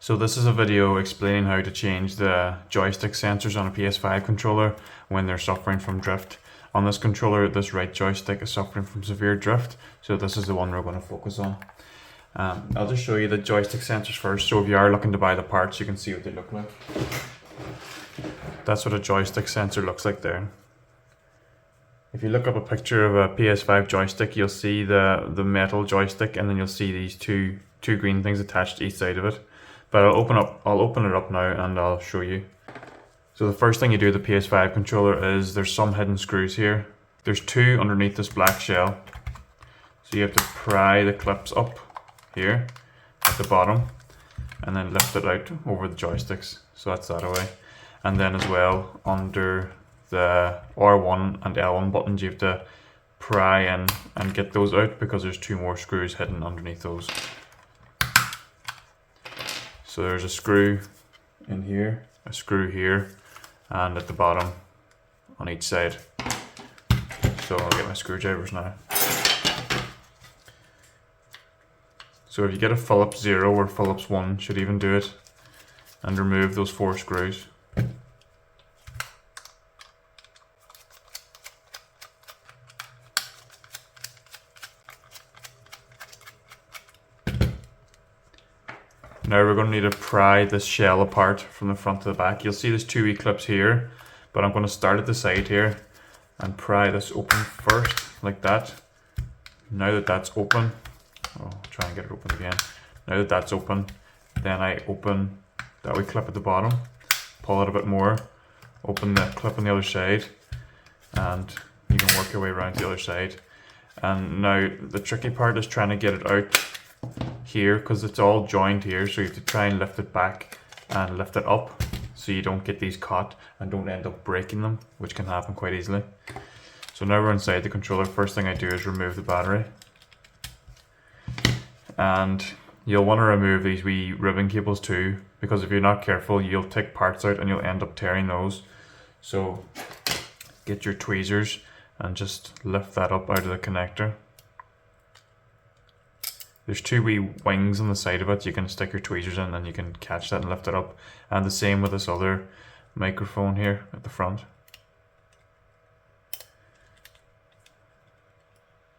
So this is a video explaining how to change the joystick sensors on a PS5 controller when they're suffering from drift. On this controller, this right joystick is suffering from severe drift, so this is the one we're going to focus on. I'll just show you the joystick sensors first, so if you are looking to buy the parts, you can see what they look like. That's what a joystick sensor looks like there. If you look up a picture of a PS5 joystick, you'll see the metal joystick, and then you'll see these two green things attached to each side of it. But I'll open it up now and I'll show you. So the first thing you do with the PS5 controller is there's some hidden screws here. There's two underneath this black shell. So you have to pry the clips up here at the bottom and then lift it out over the joysticks. So that's that away. And then as well under the R1 and L1 buttons you have to pry in and get those out because there's two more screws hidden underneath those. So there's a screw in here, a screw here, and at the bottom on each side. So I'll get my screwdrivers now. So if you get a Phillips 0 or Phillips 1, should even do it, and remove those 4 screws. Now we're going to need to pry this shell apart from the front to the back. You'll see there's 2 wee clips here, but I'm going to start at the side here and pry this open first, like that. Now that that's open, I'll try and get it open again. Now that that's open, then I open that wee clip at the bottom, pull it a bit more, open the clip on the other side, and you can work your way around to the other side. And now the tricky part is trying to get it out here because it's all joined here, so you have to try and lift it back and lift it up so you don't get these caught and don't end up breaking them, which can happen quite easily. So now we're inside the controller. First thing I do is remove the battery, and you'll want to remove these wee ribbon cables too, because if you're not careful you'll take parts out and you'll end up tearing those. So get your tweezers and just lift that up out of the connector. There's 2 wee wings on the side of it. You can stick your tweezers in and you can catch that and lift it up. And the same with this other microphone here at the front.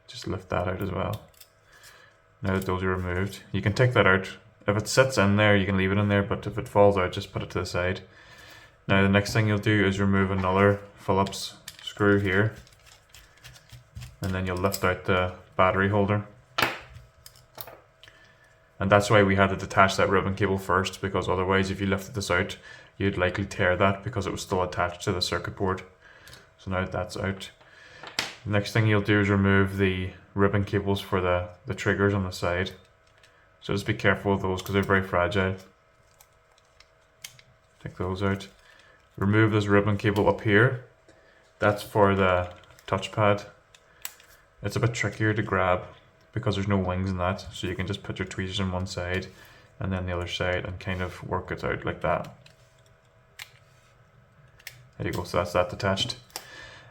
Just lift that out as well. Now that those are removed, you can take that out. If it sits in there, you can leave it in there, but if it falls out, just put it to the side. Now the next thing you'll do is remove another Phillips screw here, and then you'll lift out the battery holder. And that's why we had to detach that ribbon cable first, because otherwise if you lifted this out, you'd likely tear that because it was still attached to the circuit board. So now that's out. The next thing you'll do is remove the ribbon cables for the triggers on the side. So just be careful with those because they're very fragile. Take those out. Remove this ribbon cable up here. That's for the touchpad. It's a bit trickier to grab because there's no wings in that, so you can just put your tweezers on one side and then the other side and kind of work it out like that. There you go, so that's that detached.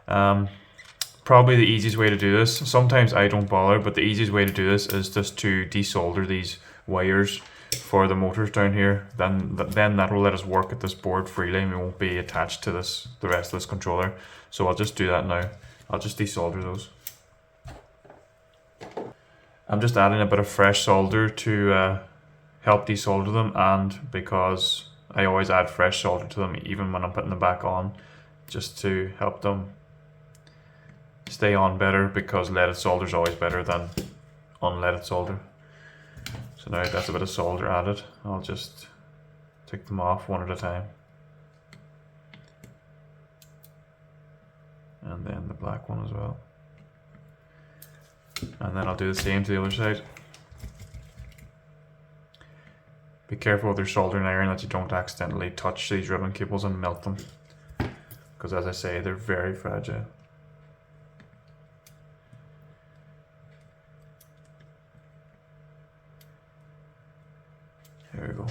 Probably the easiest way to do this, sometimes I don't bother, but the easiest way to do this is just to desolder these wires for the motors down here. Then that will let us work at this board freely and we won't be attached to the rest of this controller. So I'll just do that now. I'll just desolder those. I'm just adding a bit of fresh solder to help desolder them, and because I always add fresh solder to them even when I'm putting them back on, just to help them stay on better, because leaded solder is always better than unleaded solder. So now that's a bit of solder added, I'll just take them off one at a time. And then the black one as well. And then I'll do the same to the other side. Be careful with your soldering iron that you don't accidentally touch these ribbon cables and melt them, because as I say, they're very fragile. There we go.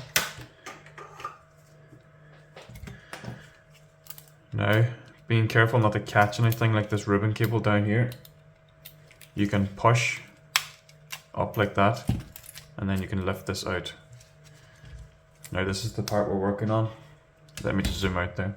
Now, being careful not to catch anything like this ribbon cable down here. You can push up like that, and then you can lift this out. Now this is the part we're working on. Let me just zoom out there.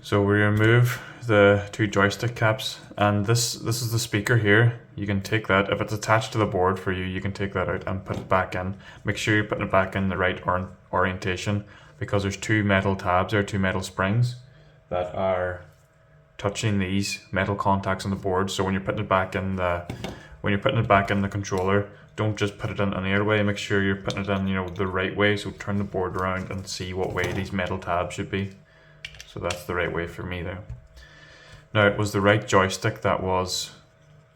So we remove the two joystick caps, and this is the speaker here. You can take that, if it's attached to the board for you, you can take that out and put it back in. Make sure you're putting it back in the right orientation, because there's two metal tabs there, two metal springs that are touching these metal contacts on the board. So when you're putting it back in the controller, don't just put it in any other way. Make sure you're putting it in, the right way. So turn the board around and see what way these metal tabs should be. So that's the right way for me there. Now it was the right joystick that was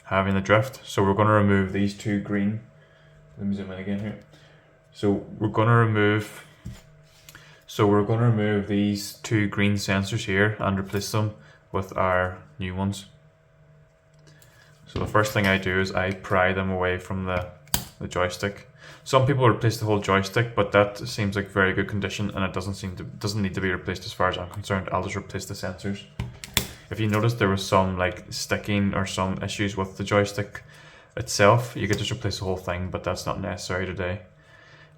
having the drift. So we're going to remove these two green. Let me zoom in again here. So we're going to remove these two green sensors here and replace them with our new ones. So the first thing I do is I pry them away from the joystick. Some people replace the whole joystick, but that seems like very good condition, and it doesn't need to be replaced as far as I'm concerned. I'll just replace the sensors. If you notice there was some like sticking or some issues with the joystick itself, you could just replace the whole thing, but that's not necessary today.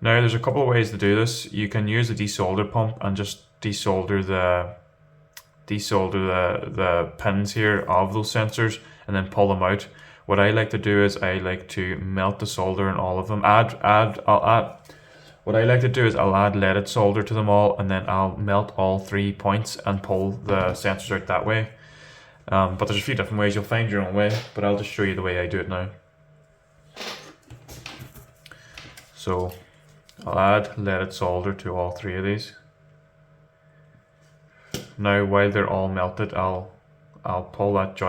Now there's a couple of ways to do this. You can use a desolder pump and just desolder the pins here of those sensors and then pull them out. What I like to do is I like to melt the solder in all of them. What I like to do is I'll add leaded solder to them all, and then I'll melt all 3 points and pull the sensors out that way. But there's a few different ways. You'll find your own way, but I'll just show you the way I do it now. So I'll add leaded solder to all 3 of these. Now while they're all melted, I'll pull that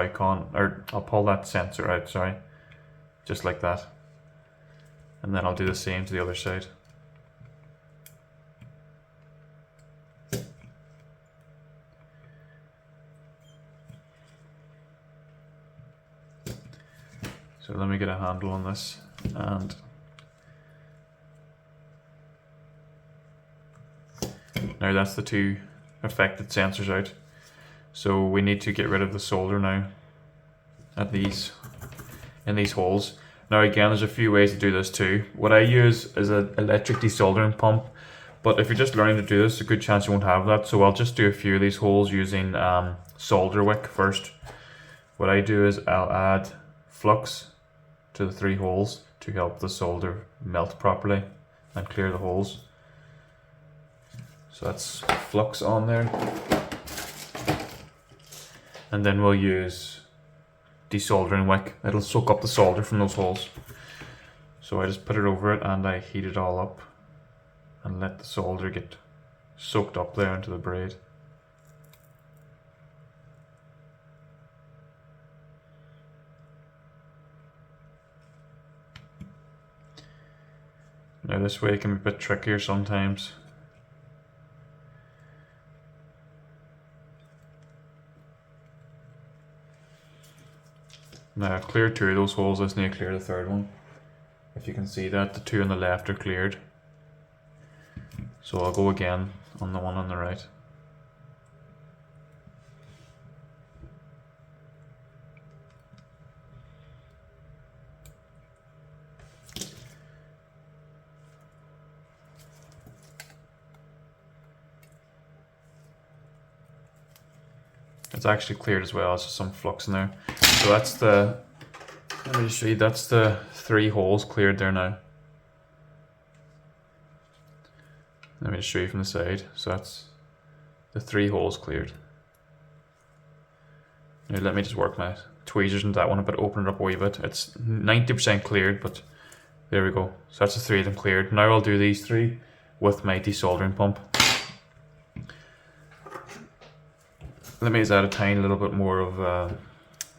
I'll pull that sensor out, sorry, just like that. And then I'll do the same to the other side. So let me get a handle on this, and now that's the 2 affected sensors out. So we need to get rid of the solder now in these holes. Now again, there's a few ways to do this too. What I use is an electric desoldering pump, but if you're just learning to do this, a good chance you won't have that. So I'll just do a few of these holes using solder wick first. What I do is I'll add flux to the 3 holes to help the solder melt properly and clear the holes. So that's flux on there. And then we'll use desoldering wick. It'll soak up the solder from those holes. So I just put it over it and I heat it all up and let the solder get soaked up there into the braid. Now this way can be a bit trickier sometimes. Now I've cleared 2 of those holes, I just need to clear the 3rd one. If you can see that, the 2 on the left are cleared. So I'll go again on the one on the right. It's actually cleared as well, it's just some flux in there. So that's let me just show you, that's the 3 holes cleared there now. Let me just show you from the side. So that's the 3 holes cleared. Now let me just work my tweezers into that one, but open it up a wee bit. It's 90% cleared, but there we go. So that's the 3 of them cleared. Now I'll do these 3 with my desoldering pump. Let me just add a tiny little bit more of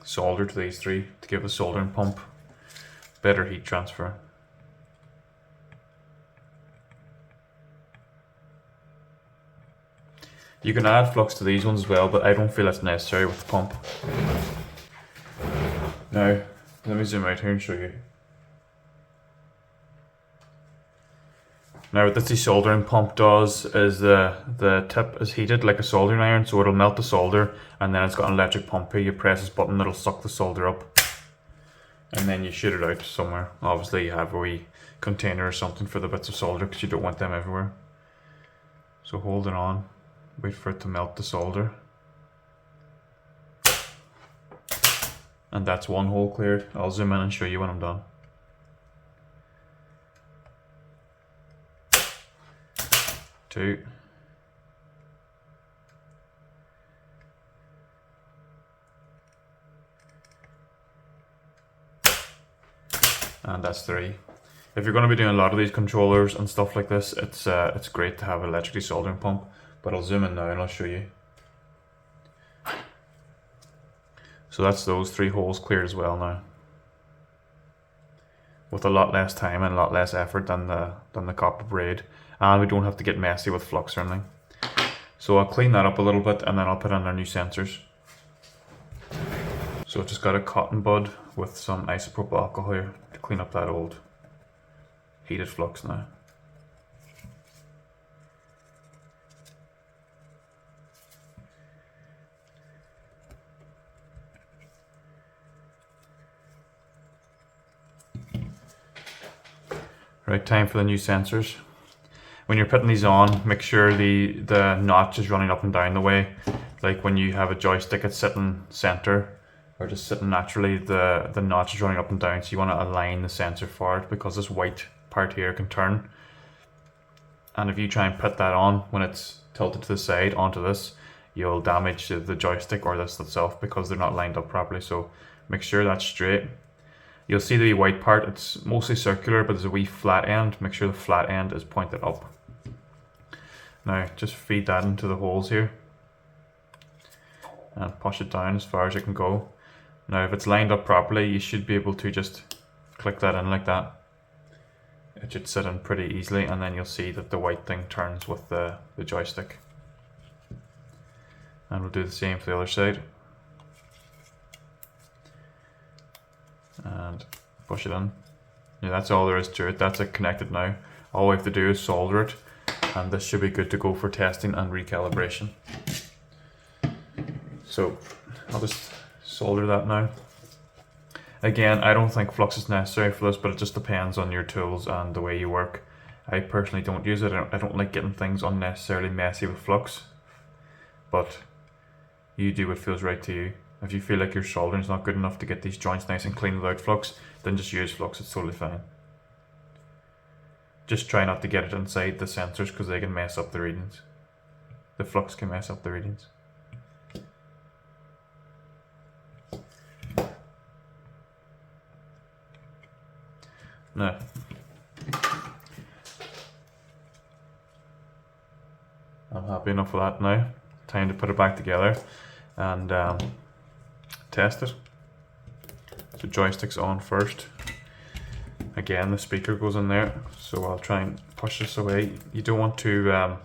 solder to these 3 to give the soldering pump better heat transfer. You can add flux to these ones as well, but I don't feel that's necessary with the pump. Now, let me zoom out here and show you. Now what this desoldering pump does is the tip is heated like a soldering iron, so it'll melt the solder, and then it's got an electric pump here. You press this button, it'll suck the solder up. and then you shoot it out somewhere. Obviously you have a wee container or something for the bits of solder because you don't want them everywhere. So hold it on, wait for it to melt the solder. And that's one hole cleared. I'll zoom in and show you when I'm done. Two. And that's three. If you're going to be doing a lot of these controllers and stuff like this, it's great to have an electrically soldering pump. But I'll zoom in now and I'll show you. So that's those three holes cleared as well now, with a lot less time and a lot less effort than the copper braid, and we don't have to get messy with flux or anything. So I'll clean that up a little bit and then I'll put in our new sensors. So I've just got a cotton bud with some isopropyl alcohol here to clean up that old heated flux now. Right, time for the new sensors. When you're putting these on, make sure the notch is running up and down the way. Like when you have a joystick, it's sitting center or just sitting naturally, the notch is running up and down, so you want to align the sensor for it because this white part here can turn. And if you try and put that on when it's tilted to the side onto this, you'll damage the joystick or this itself because they're not lined up properly. So make sure that's straight. You'll see the white part, it's mostly circular, but there's a wee flat end. Make sure the flat end is pointed up. Now just feed that into the holes here and push it down as far as it can go. Now if it's lined up properly, you should be able to just click that in like that. It should sit in pretty easily, and then you'll see that the white thing turns with the joystick. And we'll do the same for the other side. And push it in. Yeah, that's all there is to it. That's it connected now. All we have to do is solder it, and this should be good to go for testing and recalibration. So I'll just solder that now. Again, I don't think flux is necessary for this, but it just depends on your tools and the way you work. I personally don't use it. I don't like getting things unnecessarily messy with flux, but you do what feels right to you. If you feel like your soldering is not good enough to get these joints nice and clean without flux, then just use flux, it's totally fine. Just try not to get it inside the sensors because they can mess up the readings. The flux can mess up the readings. Now, I'm happy enough with that now. Time to put it back together and test it. So joystick's on first. Again, the speaker goes in there, so I'll try and push this away. You don't want to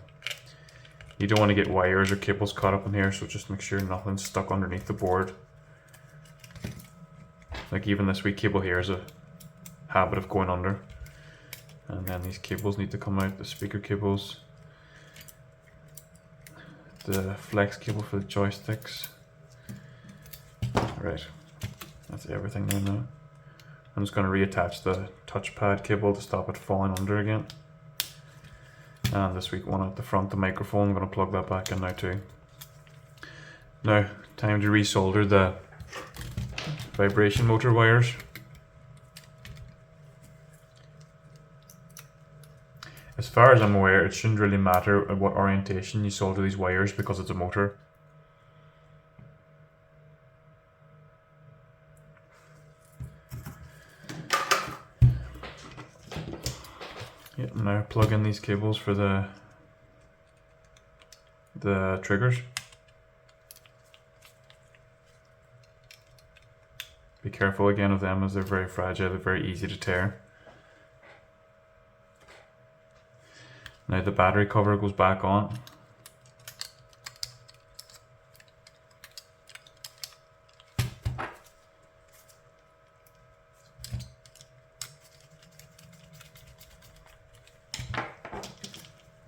get wires or cables caught up in here, so just make sure nothing's stuck underneath the board. Like even this wee cable here is a habit of going under, and then these cables need to come out, the speaker cables, the flex cable for the joysticks. Right, that's everything there now. I'm just going to reattach the touchpad cable to stop it falling under again. And this week one at the front, the microphone, I'm going to plug that back in now too. Now, time to resolder the vibration motor wires. As far as I'm aware, it shouldn't really matter at what orientation you solder these wires because it's a motor. Yep, now plug in these cables for the triggers. Be careful again of them as they're very fragile, they're very easy to tear. Now the battery cover goes back on.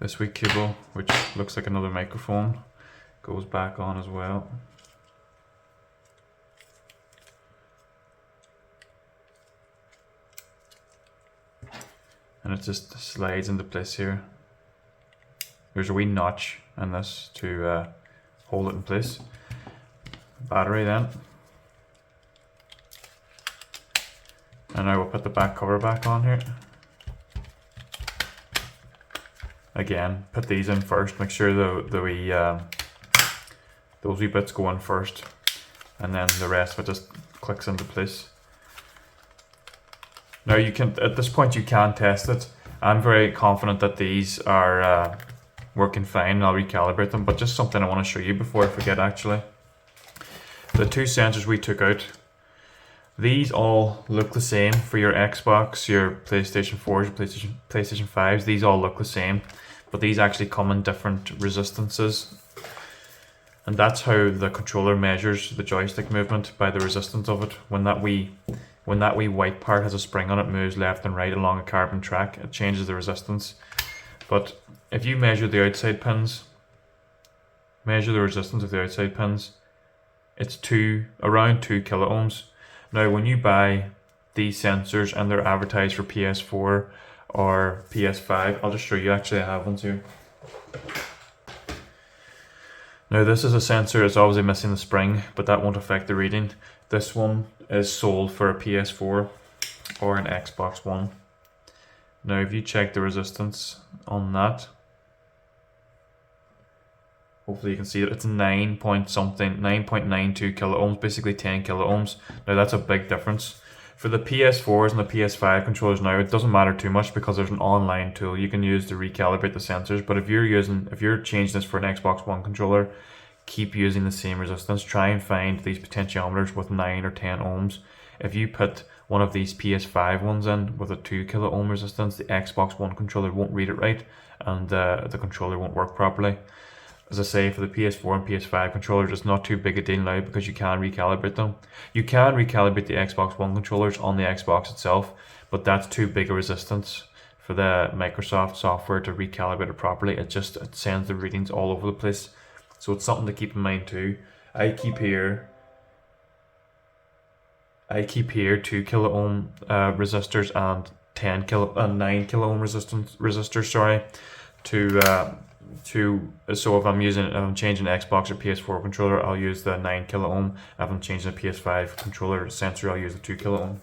This wee cable, which looks like another microphone, goes back on as well. and it just slides into place here. There's a wee notch in this to hold it in place. Battery then. And now we'll put the back cover back on here. Again, put these in first, make sure those wee bits go in first, and then the rest of it just clicks into place. Now you can, at this point you can test it. I'm very confident that these are working fine, and I'll recalibrate them, but just something I want to show you before I forget actually. The two sensors we took out, these all look the same for your Xbox, your PlayStation 4s, your PlayStation 5s, these all look the same, but these actually come in different resistances. And that's how the controller measures the joystick movement, by the resistance of it. When that wee white part has a spring on it, moves left and right along a carbon track, it changes the resistance. But if you measure the outside pins, measure the resistance of the outside pins, it's around 2 kilo ohms. Now when you buy these sensors and they're advertised for PS4 or PS5, I'll just show you, actually I have ones here. Now this is a sensor, it's obviously missing the spring, but that won't affect the reading. This one is sold for a PS4 or an Xbox One. Now if you check the resistance on that, hopefully you can see it, it's 9.92 kilo ohms, basically 10 kilo ohms. Now that's a big difference. For the PS4s and the PS5 controllers now, it doesn't matter too much because there's an online tool you can use to recalibrate the sensors. But if you're changing this for an Xbox One controller, keep using the same resistance. Try and find these potentiometers with 9 or 10 ohms. If you put one of these PS5 ones in with a 2 kilo ohm resistance, the Xbox One controller won't read it right, and the controller won't work properly. As I say, for the PS4 and PS5 controllers, it's not too big a deal now because you can recalibrate them. You can recalibrate the Xbox One controllers on the Xbox itself, but that's too big a resistance for the Microsoft software to recalibrate it properly. It sends the readings all over the place. So it's something to keep in mind too. I keep here 2 kilo ohm resistors and 9 kilo ohm resistors, sorry, so if I'm changing an Xbox or PS4 controller, I'll use the 9 kilo ohm. If I'm changing a PS5 controller sensor, I'll use the 2 kilo ohm.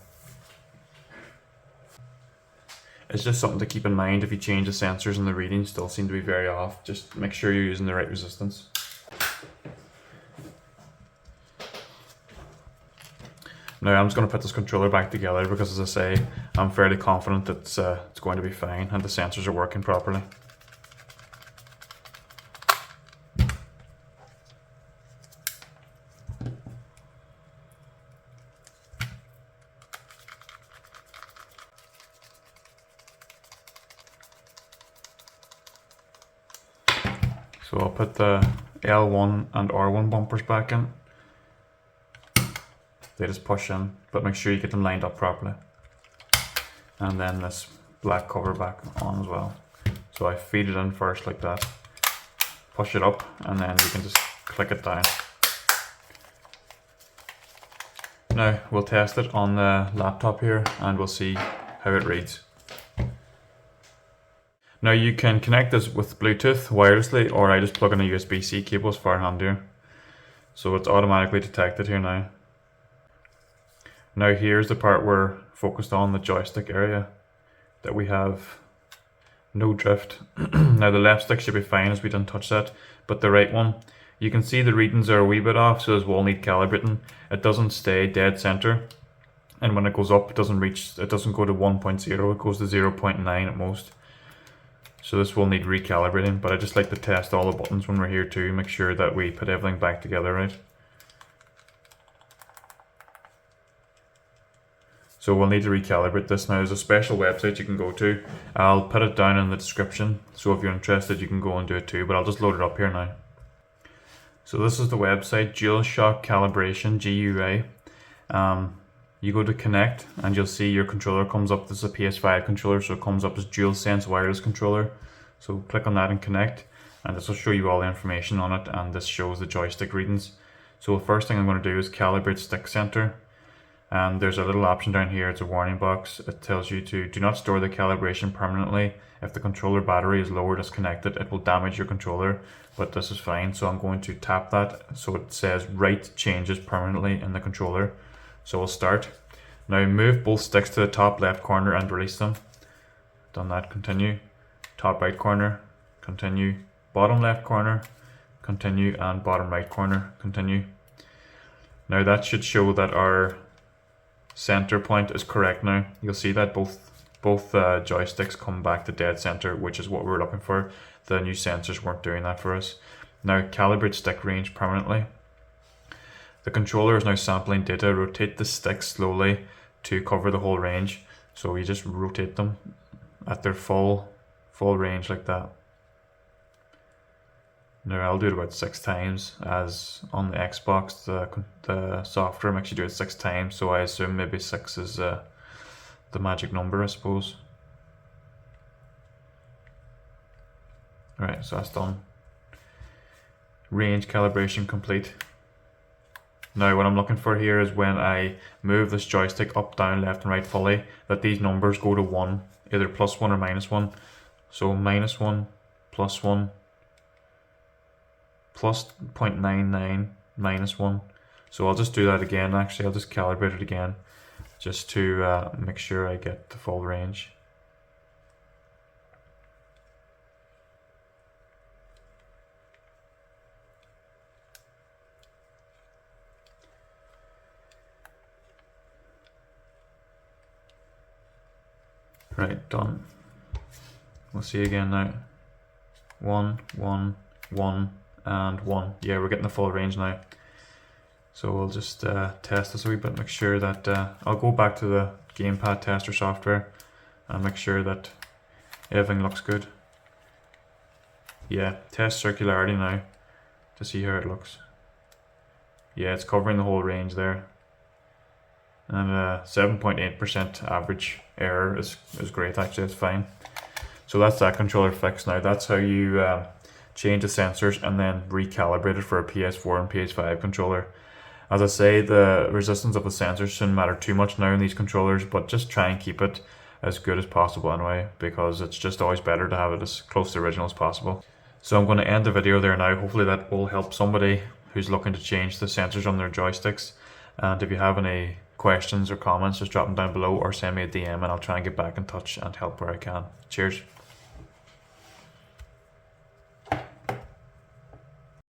It's just something to keep in mind. If you change the sensors and the readings still seem to be very off, just make sure you're using the right resistance. Now I'm just going to put this controller back together because, as I say, I'm fairly confident that it's going to be fine and the sensors are working properly. So I'll put the L1 and R1 bumpers back in. They just push in, but make sure you get them lined up properly. And then this black cover back on as well. So I feed it in first like that, push it up, and then you can just click it down. Now we'll test it on the laptop here and we'll see how it reads. Now you can connect this with Bluetooth wirelessly, or I just plug in a USB-C cable, it's far handier. So it's automatically detected here now. Now here's the part we're focused on, the joystick area, that we have no drift. Now the left stick should be fine as we didn't touch that, but the right one, you can see the readings are a wee bit off, so this will need calibrating. It doesn't stay dead center, and when it goes up it doesn't go to 1.0, it goes to 0.9 at most. So this will need recalibrating, but I just like to test all the buttons when we're here too, make sure that we put everything back together right. So we'll need to recalibrate this. Now there's a special website you can go to. I'll put it down in the description, so if you're interested you can go and do it too, but I'll just load it up here now. So this is the website, DualShock Calibration, GUI. You go to connect and you'll see your controller comes up. This is a PS5 controller, so it comes up as DualSense wireless controller. So click on that and connect, and this will show you all the information on it, and this shows the joystick readings. So the first thing I'm going to do is calibrate stick center, And there's a little option down here, it's a warning box. It tells you to do not store the calibration permanently. If the controller battery is low or disconnected, it will damage your controller, but this is fine. So I'm going to tap that so it says write changes permanently in the controller. So we'll start. Now move both sticks to the top left corner and release them. Done that, continue. Top right corner, continue. Bottom left corner, continue, and bottom right corner, continue. Now that should show that our center point is correct now. You'll see that both joysticks come back to dead center, which is what we were looking for. The new sensors weren't doing that for us. Now calibrate stick range permanently. The controller is now sampling data. Rotate the sticks slowly to cover the whole range. So you just rotate them at their full range like that. Now I'll do it about 6 times, as on the Xbox the software makes you do it 6 times, so I assume maybe 6 is the magic number, I suppose. Alright, so that's done. Range calibration complete. Now what I'm looking for here is when I move this joystick up, down, left and right fully, that these numbers go to 1, either +1 or -1. So -1, +1, plus 0.99, -1. So I'll just do that again. Actually, I'll just calibrate it again just to make sure I get the full range. Right, done. We'll see again now. 1, 1, 1, and 1. Yeah, we're getting the full range now. So we'll just test this a wee bit, make sure that I'll go back to the gamepad tester software and make sure that everything looks good. Yeah, test circularity now to see how it looks. Yeah, it's covering the whole range there. And 7.8% average error is great, actually, it's fine. So that's that controller fixed now. That's how you change the sensors and then recalibrate it for a PS4 and PS5 controller. As I say, the resistance of the sensors shouldn't matter too much now in these controllers, but just try and keep it as good as possible anyway, because it's just always better to have it as close to the original as possible. So I'm going to end the video there now. Hopefully that will help somebody who's looking to change the sensors on their joysticks. And if you have any questions or comments, just drop them down below or send me a DM and I'll try and get back in touch and help where I can. Cheers.